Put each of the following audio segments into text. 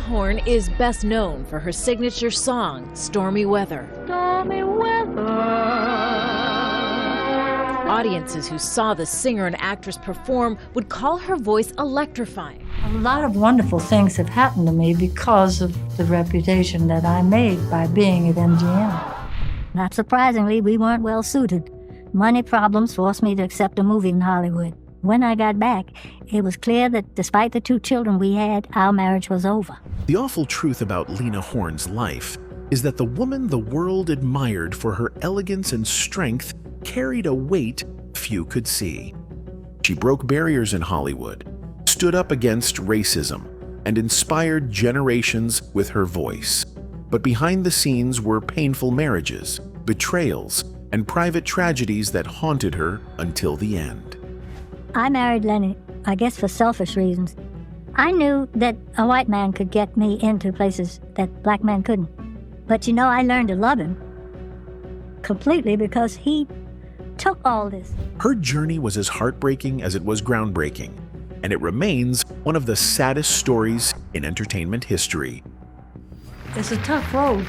Horne is best known for her signature song, Stormy Weather. Stormy weather. Audiences who saw the singer and actress perform would call her voice electrifying. A lot of wonderful things have happened to me because of the reputation that I made by being at MGM. Not surprisingly, we weren't well suited. Money problems forced me to accept a movie in Hollywood. When I got back, it was clear that despite the 2 children we had, our marriage was over. The awful truth about Lena Horne's life is that the woman the world admired for her elegance and strength carried a weight few could see. She broke barriers in Hollywood, stood up against racism, and inspired generations with her voice. But behind the scenes were painful marriages, betrayals, and private tragedies that haunted her until the end. I married Lennie, I guess for selfish reasons. I knew that a white man could get me into places that black men couldn't. But I learned to love him completely because he took all this. Her journey was as heartbreaking as it was groundbreaking, and it remains one of the saddest stories in entertainment history. It's a tough road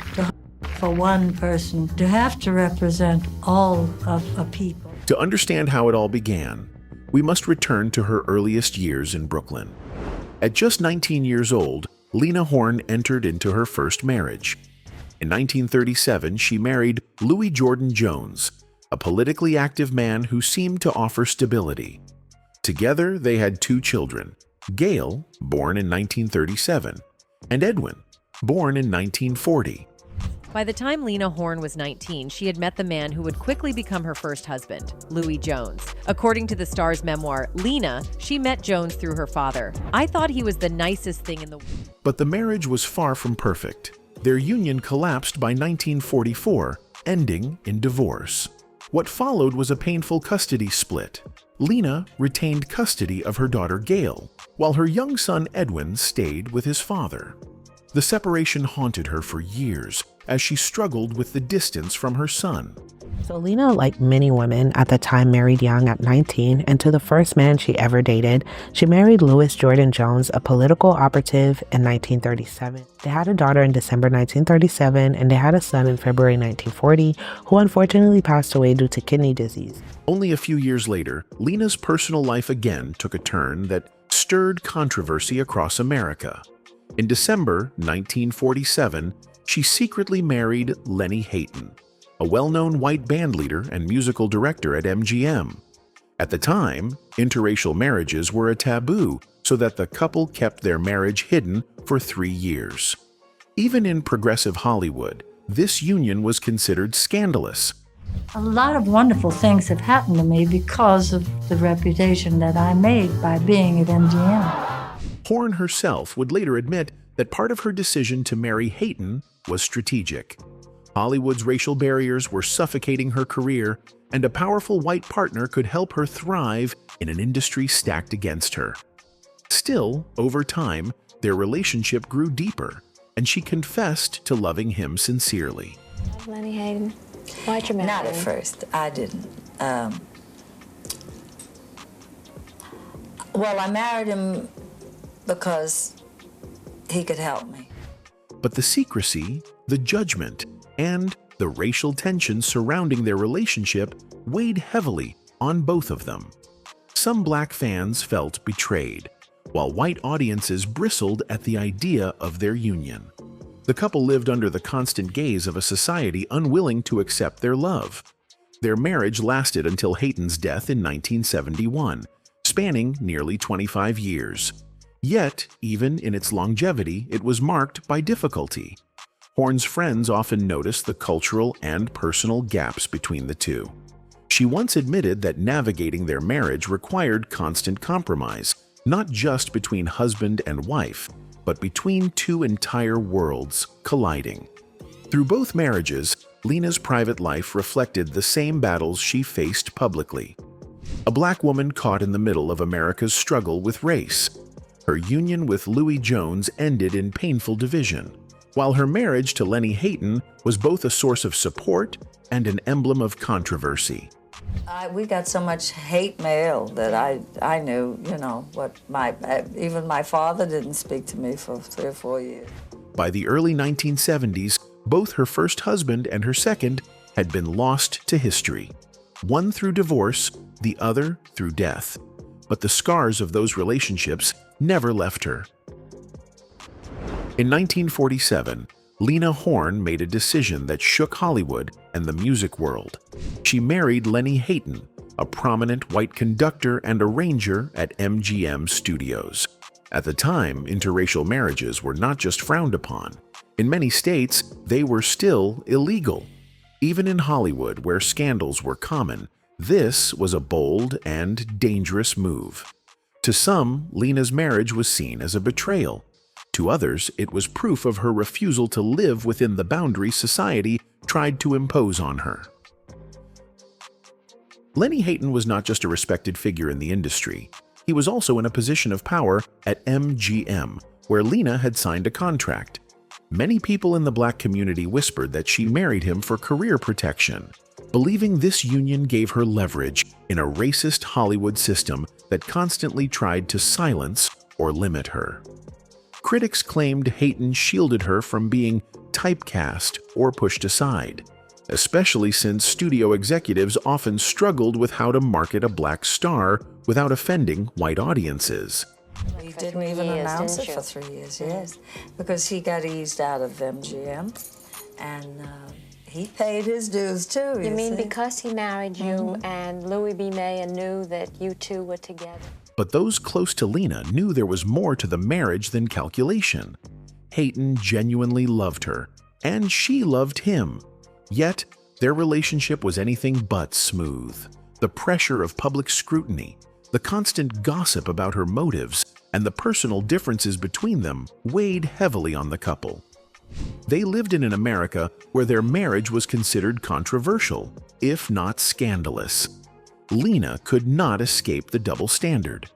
for one person to have to represent all of a people. To understand how it all began, we must return to her earliest years in Brooklyn. At just 19 years old, Lena Horne entered into her first marriage. In 1937, she married Louis Jordan Jones, a politically active man who seemed to offer stability. Together, they had 2 children, Gail, born in 1937, and Edwin, born in 1940. By the time Lena Horne was 19, she had met the man who would quickly become her first husband, Louis Jones. According to the star's memoir, Lena, she met Jones through her father. I thought he was the nicest thing in the world. But the marriage was far from perfect. Their union collapsed by 1944, ending in divorce. What followed was a painful custody split. Lena retained custody of her daughter Gail, while her young son Edwin stayed with his father. The separation haunted her for years as she struggled with the distance from her son. So Lena, like many women at the time, married young at 19, and to the first man she ever dated, she married Louis Jordan Jones, a political operative, in 1937. They had a daughter in December 1937, and they had a son in February 1940, who unfortunately passed away due to kidney disease. Only a few years later, Lena's personal life again took a turn that stirred controversy across America. In December 1947, she secretly married Lennie Hayton, a well-known white bandleader and musical director at MGM. At the time, interracial marriages were a taboo, so that the couple kept their marriage hidden for 3 years. Even in progressive Hollywood, this union was considered scandalous. A lot of wonderful things have happened to me because of the reputation that I made by being at MGM. Horne herself would later admit that part of her decision to marry Hayton was strategic. Hollywood's racial barriers were suffocating her career, and a powerful white partner could help her thrive in an industry stacked against her. Still, over time, their relationship grew deeper, and she confessed to loving him sincerely. Lennie Hayton, why'd you marry him? Not at first. I didn't. Well, I married him because he could help me. But the secrecy, the judgment, and the racial tension surrounding their relationship weighed heavily on both of them. Some black fans felt betrayed, while white audiences bristled at the idea of their union. The couple lived under the constant gaze of a society unwilling to accept their love. Their marriage lasted until Hayton's death in 1971, spanning nearly 25 years. Yet, even in its longevity, it was marked by difficulty. Horne's friends often noticed the cultural and personal gaps between the two. She once admitted that navigating their marriage required constant compromise, not just between husband and wife, but between 2 entire worlds colliding. Through both marriages, Lena's private life reflected the same battles she faced publicly. A black woman caught in the middle of America's struggle with race. Her union with Louis Jones ended in painful division, while her marriage to Lennie Hayton was both a source of support and an emblem of controversy. We got so much hate mail that I knew, what even my father didn't speak to me for 3 or 4 years. By the early 1970s, both her first husband and her second had been lost to history. One through divorce, the other through death. But the scars of those relationships never left her. In 1947, Lena Horne made a decision that shook Hollywood and the music world. She married Lennie Hayton, a prominent white conductor and arranger at MGM Studios. At the time, interracial marriages were not just frowned upon. In many states, they were still illegal. Even in Hollywood, where scandals were common, this was a bold and dangerous move. To some, Lena's marriage was seen as a betrayal. To others, it was proof of her refusal to live within the boundaries society tried to impose on her. Lennie Hayton was not just a respected figure in the industry. He was also in a position of power at MGM, where Lena had signed a contract. Many people in the black community whispered that she married him for career protection, believing this union gave her leverage in a racist Hollywood system that constantly tried to silence or limit her. Critics claimed Hayton shielded her from being typecast or pushed aside, especially since studio executives often struggled with how to market a black star without offending white audiences. He didn't even announce it for 3 years, yes, because he got eased out of MGM, and he paid his dues too. You mean because he married you and Louis B. Mayer knew that you two were together? But those close to Lena knew there was more to the marriage than calculation. Hayton genuinely loved her, and she loved him. Yet, their relationship was anything but smooth. The pressure of public scrutiny, the constant gossip about her motives, and the personal differences between them weighed heavily on the couple. They lived in an America where their marriage was considered controversial, if not scandalous. Lena could not escape the double standard.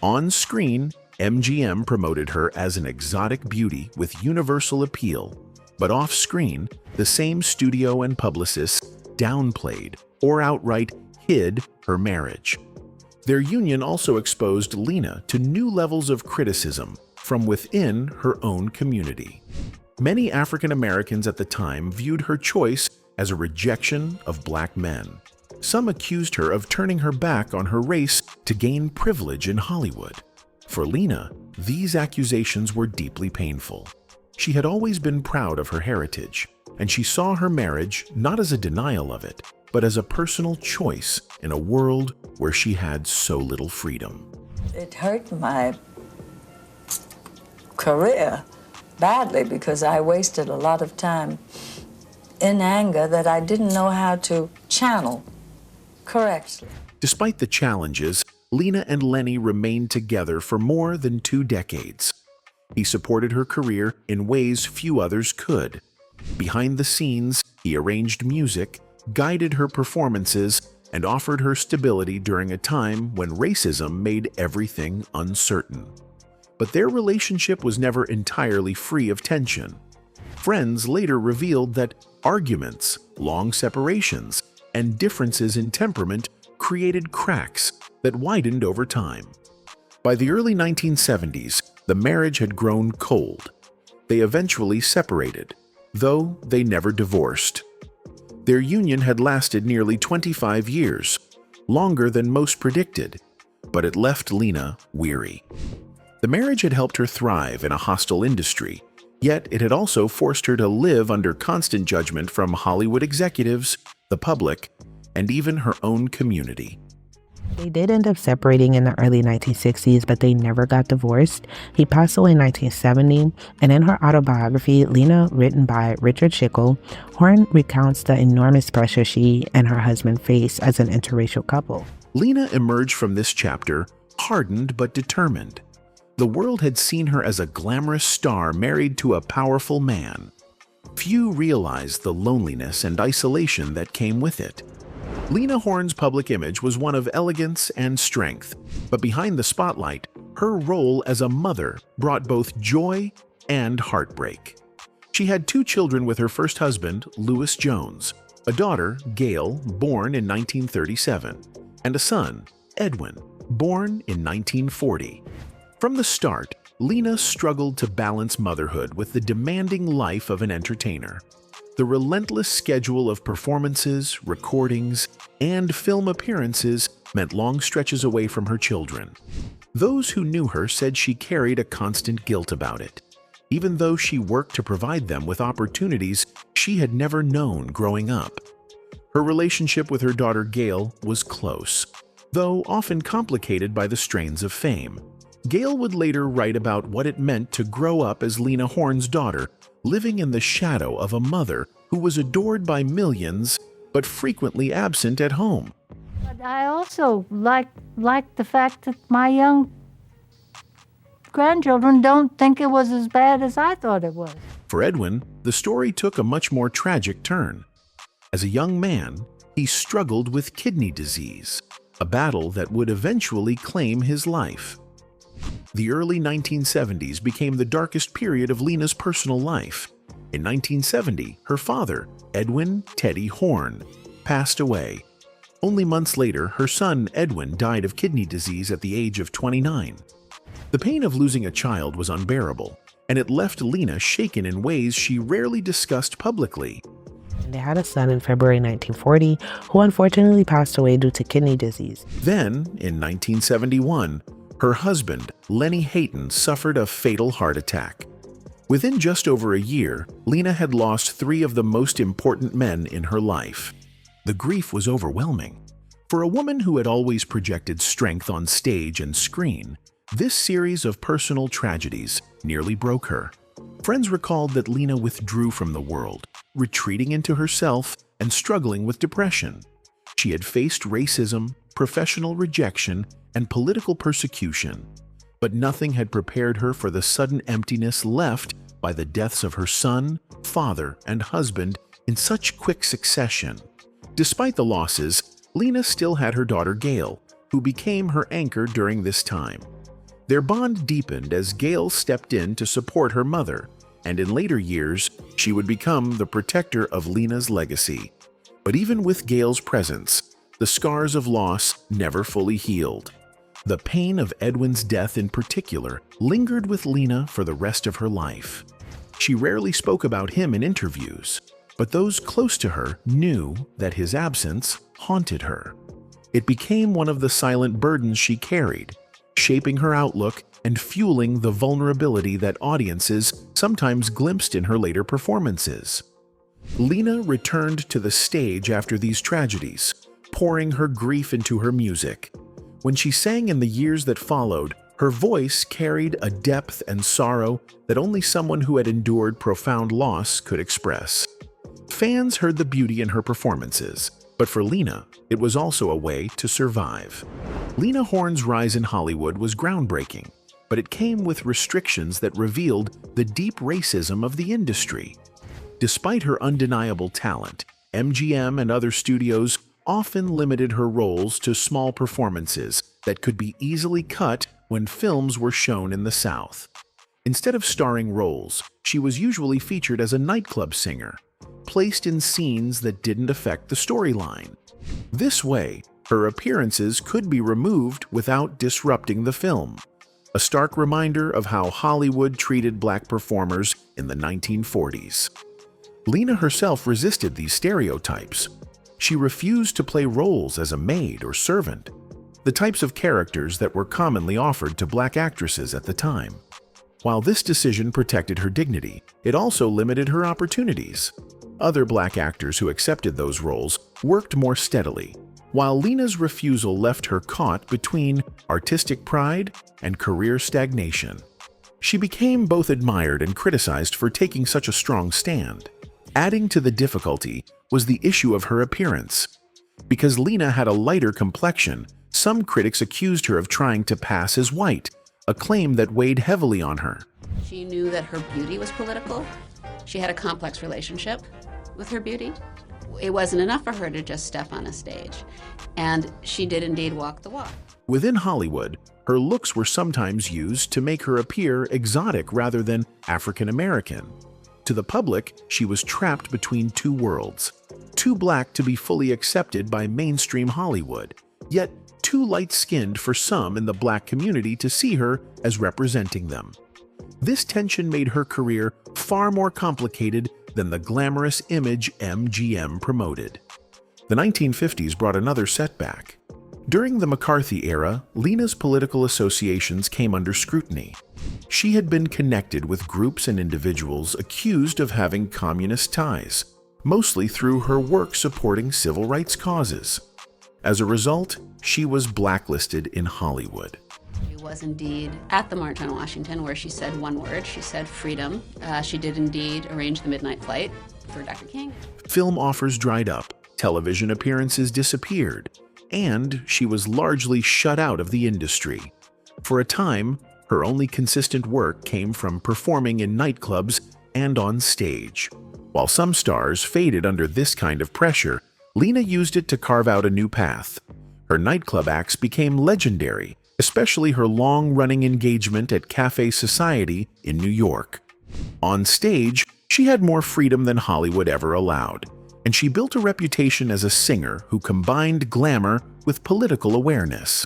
On screen, MGM promoted her as an exotic beauty with universal appeal, but off-screen, the same studio and publicists downplayed or outright hid her marriage. Their union also exposed Lena to new levels of criticism from within her own community. Many African Americans at the time viewed her choice as a rejection of black men. Some accused her of turning her back on her race to gain privilege in Hollywood. For Lena, these accusations were deeply painful. She had always been proud of her heritage, and she saw her marriage not as a denial of it, but as a personal choice in a world where she had so little freedom. It hurt my career badly because I wasted a lot of time in anger that I didn't know how to channel correctly. Despite the challenges, Lena and Lennie remained together for more than 2 decades. He supported her career in ways few others could. Behind the scenes, he arranged music, guided her performances, and offered her stability during a time when racism made everything uncertain. But their relationship was never entirely free of tension. Friends later revealed that arguments, long separations, and differences in temperament created cracks that widened over time. By the early 1970s, the marriage had grown cold. They eventually separated, though they never divorced. Their union had lasted nearly 25 years, longer than most predicted, but it left Lena weary. The marriage had helped her thrive in a hostile industry, yet it had also forced her to live under constant judgment from Hollywood executives, the public, and even her own community. They did end up separating in the early 1960s, but they never got divorced. He passed away in 1970, and in her autobiography, Lena, written by Richard Schickel, Horne recounts the enormous pressure she and her husband faced as an interracial couple. Lena emerged from this chapter hardened but determined. The world had seen her as a glamorous star married to a powerful man. Few realized the loneliness and isolation that came with it. Lena Horne's public image was one of elegance and strength, but behind the spotlight, her role as a mother brought both joy and heartbreak. She had 2 children with her first husband, Louis Jones, a daughter, Gail, born in 1937, and a son, Edwin, born in 1940. From the start, Lena struggled to balance motherhood with the demanding life of an entertainer. The relentless schedule of performances, recordings, and film appearances meant long stretches away from her children. Those who knew her said she carried a constant guilt about it, even though she worked to provide them with opportunities she had never known growing up. Her relationship with her daughter Gail was close, though often complicated by the strains of fame. Gail would later write about what it meant to grow up as Lena Horne's daughter, living in the shadow of a mother who was adored by millions but frequently absent at home. But I also like the fact that my young grandchildren don't think it was as bad as I thought it was. For Edwin, the story took a much more tragic turn. As a young man, he struggled with kidney disease, a battle that would eventually claim his life. The early 1970s became the darkest period of Lena's personal life. In 1970, her father, Edwin "Teddy" Horne, passed away. Only months later, her son, Edwin, died of kidney disease at the age of 29. The pain of losing a child was unbearable, and it left Lena shaken in ways she rarely discussed publicly. They had a son in February 1940 who unfortunately passed away due to kidney disease. Then, in 1971, her husband, Lennie Hayton, suffered a fatal heart attack. Within just over a year, Lena had lost 3 of the most important men in her life. The grief was overwhelming. For a woman who had always projected strength on stage and screen, this series of personal tragedies nearly broke her. Friends recalled that Lena withdrew from the world, retreating into herself and struggling with depression. She had faced racism, professional rejection, and political persecution, but nothing had prepared her for the sudden emptiness left by the deaths of her son, father, and husband in such quick succession. Despite the losses, Lena still had her daughter Gail, who became her anchor during this time. Their bond deepened as Gail stepped in to support her mother, and in later years, she would become the protector of Lena's legacy. But even with Gail's presence, the scars of loss never fully healed. The pain of Edwin's death in particular lingered with Lena for the rest of her life. She rarely spoke about him in interviews, but those close to her knew that his absence haunted her. It became one of the silent burdens she carried, shaping her outlook and fueling the vulnerability that audiences sometimes glimpsed in her later performances. Lena returned to the stage after these tragedies, pouring her grief into her music. When she sang in the years that followed, her voice carried a depth and sorrow that only someone who had endured profound loss could express. Fans heard the beauty in her performances, but for Lena, it was also a way to survive. Lena Horne's rise in Hollywood was groundbreaking, but it came with restrictions that revealed the deep racism of the industry. Despite her undeniable talent, MGM and other studios often limited her roles to small performances that could be easily cut when films were shown in the South. Instead of starring roles, she was usually featured as a nightclub singer, placed in scenes that didn't affect the storyline. This way, her appearances could be removed without disrupting the film, a stark reminder of how Hollywood treated black performers in the 1940s. Lena herself resisted these stereotypes. She refused to play roles as a maid or servant, the types of characters that were commonly offered to black actresses at the time. While this decision protected her dignity, it also limited her opportunities. Other black actors who accepted those roles worked more steadily, while Lena's refusal left her caught between artistic pride and career stagnation. She became both admired and criticized for taking such a strong stand. Adding to the difficulty was the issue of her appearance. Because Lena had a lighter complexion, some critics accused her of trying to pass as white, a claim that weighed heavily on her. She knew that her beauty was political. She had a complex relationship with her beauty. It wasn't enough for her to just step on a stage, and she did indeed walk the walk. Within Hollywood, her looks were sometimes used to make her appear exotic rather than African American. To the public, she was trapped between two worlds, too black to be fully accepted by mainstream Hollywood, yet too light-skinned for some in the black community to see her as representing them. This tension made her career far more complicated than the glamorous image MGM promoted. The 1950s brought another setback. During the McCarthy era, Lena's political associations came under scrutiny. She had been connected with groups and individuals accused of having communist ties, mostly through her work supporting civil rights causes. As a result, she was blacklisted in Hollywood. She was indeed at the March on Washington, where she said one word. She said freedom. She did indeed arrange the midnight flight for Dr. King. Film offers dried up, television appearances disappeared, and she was largely shut out of the industry. For a time, her only consistent work came from performing in nightclubs and on stage. While some stars faded under this kind of pressure, Lena used it to carve out a new path. Her nightclub acts became legendary, especially her long-running engagement at Cafe Society in New York. On stage, she had more freedom than Hollywood ever allowed, and she built a reputation as a singer who combined glamour with political awareness.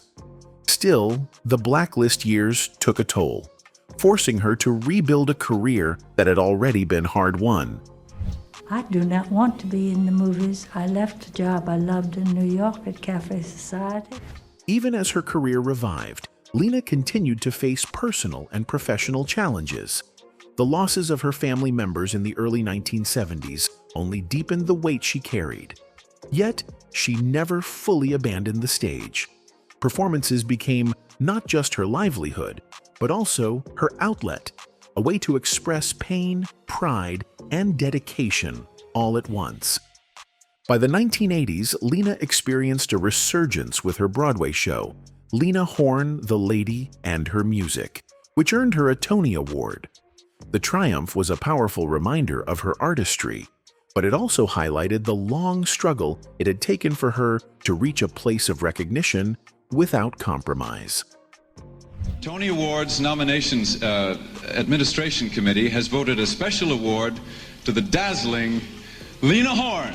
Still, the blacklist years took a toll, forcing her to rebuild a career that had already been hard-won. I do not want to be in the movies. I left a job I loved in New York at Cafe Society. Even as her career revived, Lena continued to face personal and professional challenges. The losses of her family members in the early 1970s only deepened the weight she carried. Yet, she never fully abandoned the stage. Performances became not just her livelihood, but also her outlet, a way to express pain, pride, and dedication all at once. By the 1980s, Lena experienced a resurgence with her Broadway show, Lena Horne, the Lady and Her Music, which earned her a Tony Award. The triumph was a powerful reminder of her artistry, but it also highlighted the long struggle it had taken for her to reach a place of recognition without compromise. Tony Awards Nominations Administration Committee has voted a special award to the dazzling Lena Horne.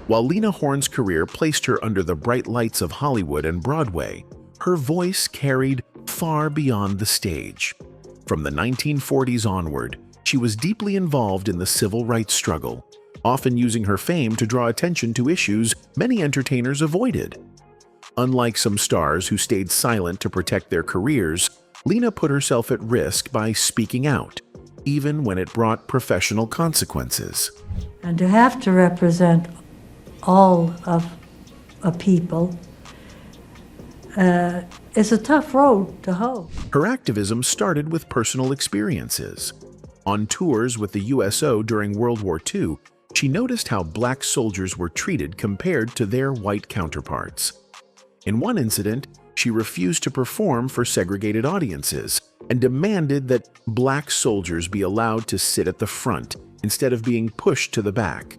While Lena Horne's career placed her under the bright lights of Hollywood and Broadway, her voice carried far beyond the stage. From the 1940s onward, she was deeply involved in the civil rights struggle, often using her fame to draw attention to issues many entertainers avoided. Unlike some stars who stayed silent to protect their careers, Lena put herself at risk by speaking out, even when it brought professional consequences. And to have to represent all of a people is a tough road to hoe. Her activism started with personal experiences. On tours with the USO during World War II, she noticed how black soldiers were treated compared to their white counterparts. In one incident, she refused to perform for segregated audiences and demanded that black soldiers be allowed to sit at the front instead of being pushed to the back.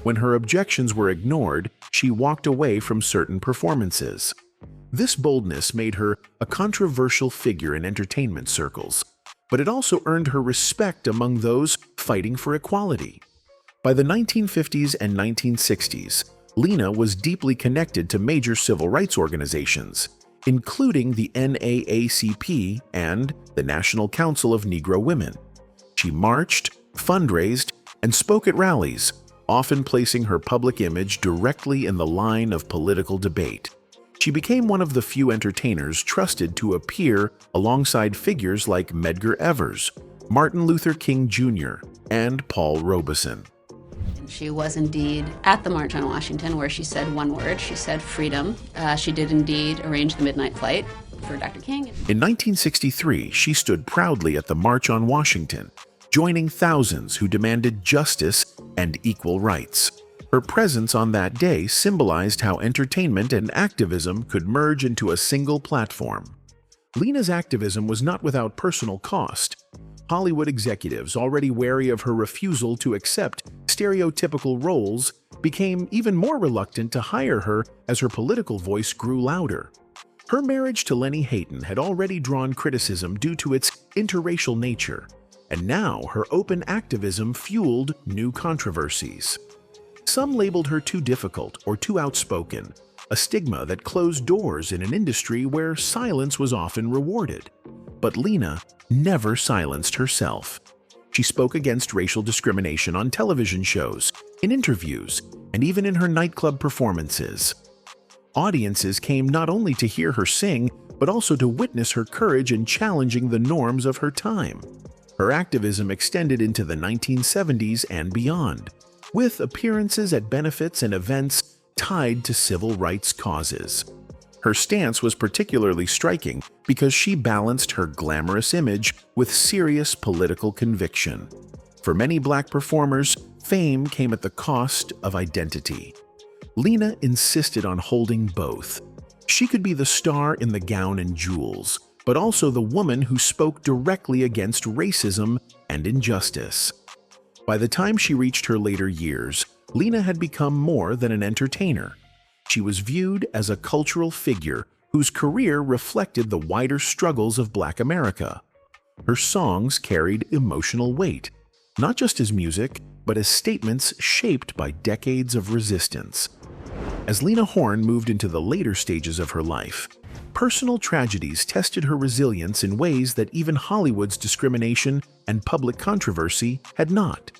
When her objections were ignored, she walked away from certain performances. This boldness made her a controversial figure in entertainment circles, but it also earned her respect among those fighting for equality. By the 1950s and 1960s, Lena was deeply connected to major civil rights organizations, including the NAACP and the National Council of Negro Women. She marched, fundraised, and spoke at rallies, often placing her public image directly in the line of political debate. She became one of the few entertainers trusted to appear alongside figures like Medgar Evers, Martin Luther King Jr., and Paul Robeson. She was indeed at the March on Washington, where she said one word. She said freedom. She did indeed arrange the midnight flight for Dr. King. In 1963, she stood proudly at the March on Washington, joining thousands who demanded justice and equal rights. Her presence on that day symbolized how entertainment and activism could merge into a single platform. Lena's activism was not without personal cost. Hollywood executives, already wary of her refusal to accept stereotypical roles, became even more reluctant to hire her as her political voice grew louder. Her marriage to Lennie Hayton had already drawn criticism due to its interracial nature, and now her open activism fueled new controversies. Some labeled her too difficult or too outspoken, a stigma that closed doors in an industry where silence was often rewarded. But Lena never silenced herself. She spoke against racial discrimination on television shows, in interviews, and even in her nightclub performances. Audiences came not only to hear her sing, but also to witness her courage in challenging the norms of her time. Her activism extended into the 1970s and beyond, with appearances at benefits and events tied to civil rights causes. Her stance was particularly striking because she balanced her glamorous image with serious political conviction. For many Black performers, fame came at the cost of identity. Lena insisted on holding both. She could be the star in the gown and jewels, but also the woman who spoke directly against racism and injustice. By the time she reached her later years, Lena had become more than an entertainer. She was viewed as a cultural figure whose career reflected the wider struggles of Black America. Her songs carried emotional weight, not just as music, but as statements shaped by decades of resistance. As Lena Horne moved into the later stages of her life, personal tragedies tested her resilience in ways that even Hollywood's discrimination and public controversy had not.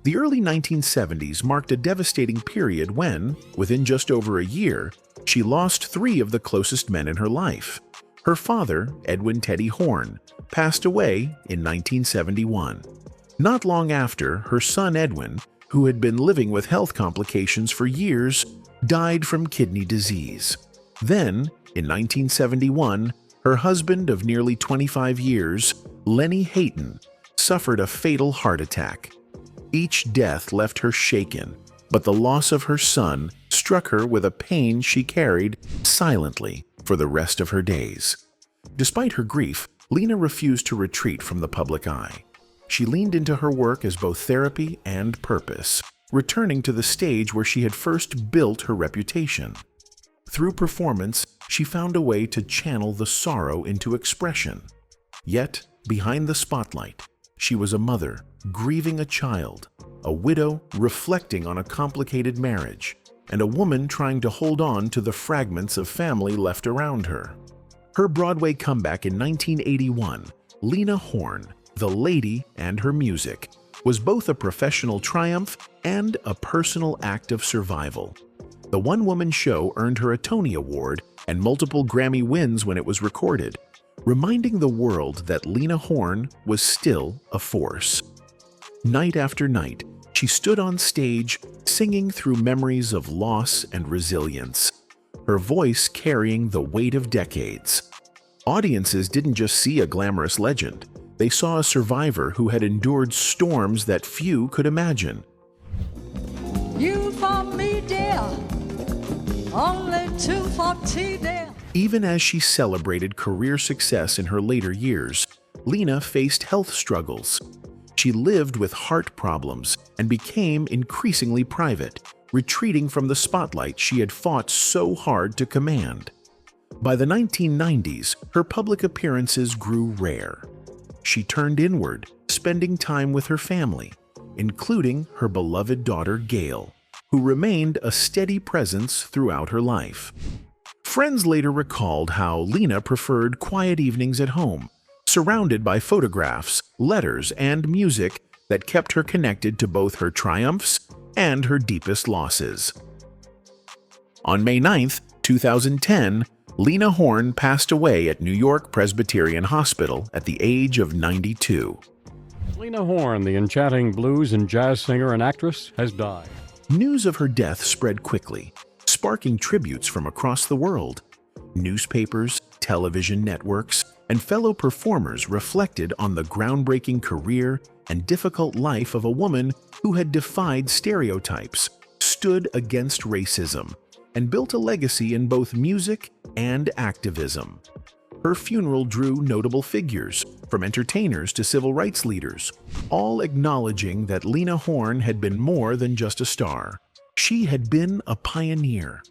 The early 1970s marked a devastating period when, within just over a year, she lost 3 of the closest men in her life. Her father, Edwin Teddy Horne, passed away in 1971. Not long after, her son Edwin, who had been living with health complications for years, died from kidney disease. Then, in 1971, her husband of nearly 25 years, Lennie Hayton, suffered a fatal heart attack. Each death left her shaken, but the loss of her son struck her with a pain she carried silently for the rest of her days. Despite her grief, Lena refused to retreat from the public eye. She leaned into her work as both therapy and purpose, returning to the stage where she had first built her reputation. Through performance, she found a way to channel the sorrow into expression. Yet, behind the spotlight, she was a mother grieving a child, a widow reflecting on a complicated marriage, and a woman trying to hold on to the fragments of family left around her. Her Broadway comeback in 1981, Lena Horne, The Lady and Her Music, was both a professional triumph and a personal act of survival. The one-woman show earned her a Tony Award and multiple Grammy wins when it was recorded, reminding the world that Lena Horne was still a force. Night after night, she stood on stage singing through memories of loss and resilience, her voice carrying the weight of decades. Audiences didn't just see a glamorous legend, they saw a survivor who had endured storms that few could imagine. You for me, dear, only 240, dear. Even as she celebrated career success in her later years, Lena faced health struggles. She lived with heart problems and became increasingly private, retreating from the spotlight she had fought so hard to command. By the 1990s, her public appearances grew rare. She turned inward, spending time with her family, including her beloved daughter Gail, who remained a steady presence throughout her life. Friends later recalled how Lena preferred quiet evenings at home, surrounded by photographs, letters, and music that kept her connected to both her triumphs and her deepest losses. On May 9, 2010, Lena Horne passed away at New York Presbyterian Hospital at the age of 92. Lena Horne, the enchanting blues and jazz singer and actress, has died. News of her death spread quickly, sparking tributes from across the world. Newspapers, television networks, and fellow performers reflected on the groundbreaking career and difficult life of a woman who had defied stereotypes, stood against racism, and built a legacy in both music and activism. Her funeral drew notable figures, from entertainers to civil rights leaders, all acknowledging that Lena Horne had been more than just a star. She had been a pioneer.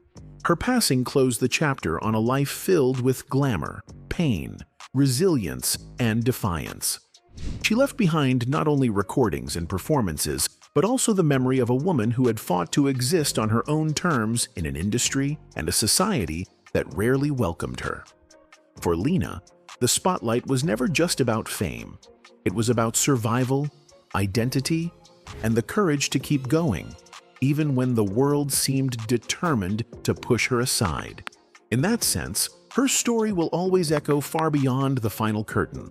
Her passing closed the chapter on a life filled with glamour, pain, resilience, and defiance. She left behind not only recordings and performances, but also the memory of a woman who had fought to exist on her own terms in an industry and a society that rarely welcomed her. For Lena, the spotlight was never just about fame. It was about survival, identity, and the courage to keep going, even when the world seemed determined to push her aside. In that sense, her story will always echo far beyond the final curtain,